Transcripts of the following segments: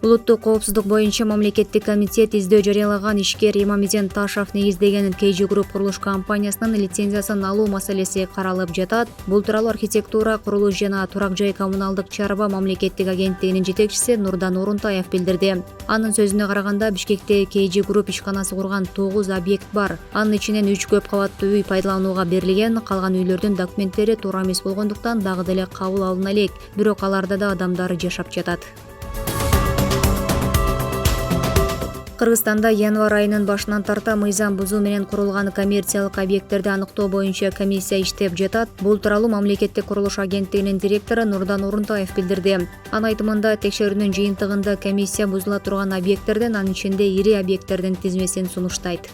Улуттук коопсуздук боюнча мамлекеттик комитет издөө жарыялаган ишкер Имамиден Ташев негиздеген KG Group курулуш компаниясынын лицензиясын алуу маселеси каралып жатат. Бул тууралуу архитектура, курулуш жана турак жай коммуналдык чарба мамлекеттик агенттигинин жетекчиси Нурдан Орунтаев билдирди. Анын сөзүнө караганда, Бишкекте KG Group ишканасы курган 9 объект бар. Анын ичинен 3 көп кабаттуу үй пайдаланууга берилген, калган үйлөрдүн документтери туура эмес болгондуктан дагы деле кабыл алына элек. Бирок аларда да адамдар жашап жатат. Кыргызстанда январь айынын башынан тарта мыйзам бузуу менен курулган коммерциялык объекттерди аныктоо боюнча комиссия иштеп жатат. Бул тууралуу мамлекеттик курулуш агенттигинин директору Нурдан Орунтаев билдирди. Анын айтымында, текшерүүнүн жыйынтыгында комиссия бузула турган объекттердин, анын ичинде ири объекттердин тизмесин сунуштайт.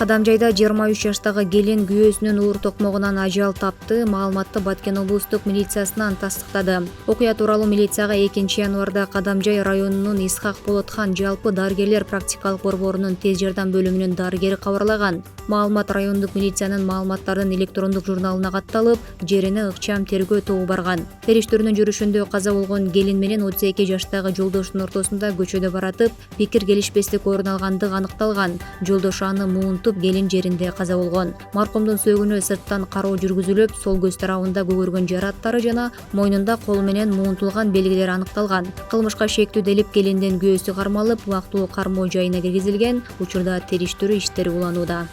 Кадамжайда 23 жаштагы келин күйөөсүнүн уур токмогунан ажал тапты. Маалыматты Баткен облустук милициясынан тастыктады. Окуя тууралуу милицияга 2 январда Кадамжай районунун Исхак Болотхан жалпы дарыгерлер практикалык борборунун тез жардам бөлүмүнүн дарыгери кабарлаган. Маалымат райондук милициянын маалыматтардын электрондук журналына катталып, жерине ыкчам тергөө тобу барган. Териштирүүнүн жүрүшүндө каза болгон келин менен 32 жаштагы жолдошунун ортосунда көчөдө баратып, пикир келишпестик орун алгандыгы аныкталган. Жолдошу аны муунтуп келин жеринде каза болгон. Маркумдун сөөгүнө сырттан кароо жүргүзүлүп, сол көз тарабында көгөргөн жараттары жана мойнунда колу менен муунтулган белгилер аныкталган. Кылмышка шектүү делип келиндин күйөөсү кармалып, убактылуу кармоо жайына киргизилген. Учурда териштирүү иштери уланууда.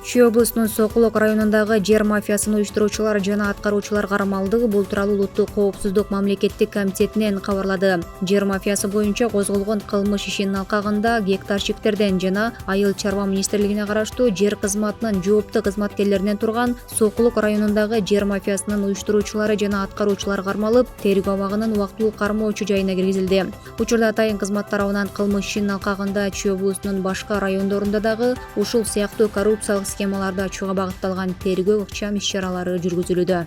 Чүй облусунун Сокулок районундагы жер мафиясын уюштуруучулар жана аткаруучулар кармалды. Бул тууралуу Улуттук коопсуздук мамлекеттик комитетинен кабарлады. Жер мафиясы боюнча козголгон кылмыш ишинин алкагында гектарчиктерден жана Айыл чарба министрлигине караштуу жер кызматынын жооптуу кызматкерлеринен турган Сокулок районундагы жер мафиясынын уюштуруучулары жана аткаруучулар кармалып, тергөө абагынын убактылуу кармоочу жайына киргизилди. Учурда атайын кызмат тарабынан кылмыш ишинин алкагында Чүй облусунун башка райондорунда дагы ушул сыяктуу коррупциялык схемаларды ачууга багытталган тергөө ыкчам иш-чаралары жүргүзүлүүдө.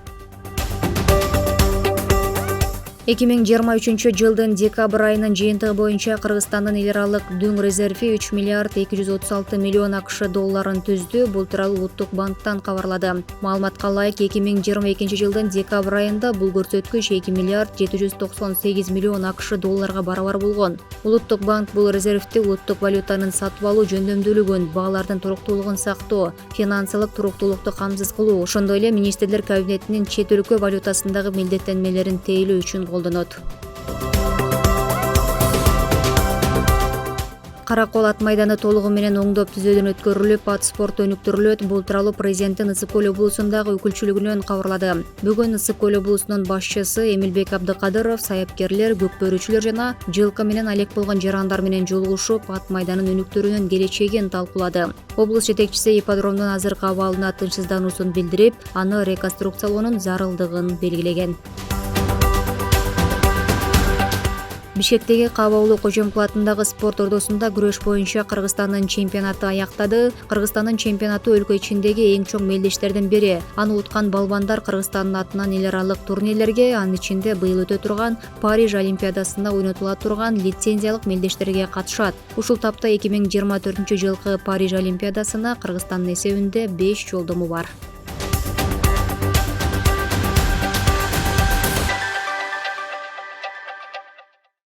2023 жылдын декабрь айынын жыйынтыгы боюнча Кыргызстандын эл аралык дүң резерви 3 миллиард 236 миллион АКШ долларын түздү. Бул тууралуу Улуттук банктан кабарлады. Маалыматка ылайык, 2022 жылдын декабрь айында бул көрсөткүч 2 миллиард 798 миллион АКШ долларга барабар болгон. Улуттук банк бул резервти улуттук валютанын сатып алуу жөндөмдүүлүгүн, баалардын туруктуулугун сактоо, финансылык туруктуулукту камсыз кылуу, ошондой эле министрлер кабинетинин чет өлкө валютасындагы милдеттенмелерин тейлөө үчүн колдонот. Каракол ат майданы толугу менен оңдоп түзөөдөн өткөрүлүп, ат спорту өнүктүрүлөт. Бул тууралуу президенттин Ысык көл облусундагы өкүлчүлүгүнөн кабарлады. Бүгүн Ысык көл облусунун башчысы Эмилбек Абдыкадыров саяпкерлер, көкбөрүчүлөр жана жылкы менен алек болгон жарандар менен жолугушуп, ат майданын өнүктүрүүнүн келечегин талкуулады. Облус жетекчиси ипподромдун азыркы абалына тынчсыздануусун билдирип, аны реконструкциялоонун зарылдыгын белгилеген. Бишкектеги Кабаулу Кожомкул атындагы спорт ордосунда күрөш боюнча Кыргызстандын чемпионаты аяктады. Кыргызстандын чемпионаты өлкө ичиндеги эң чоң мелдештердин бири. Аны уткан балбандар Кыргызстандын атынан эл аралык турнирлерге, анын ичинде быйыл өтө турган Париж Олимпиадасында ойнотула турган лицензиялык мелдештерге катышат. Ушул тапта 2024 жылкы Париж Олимпиадасына Кыргызстандын эсебинде 5 жолдому бар.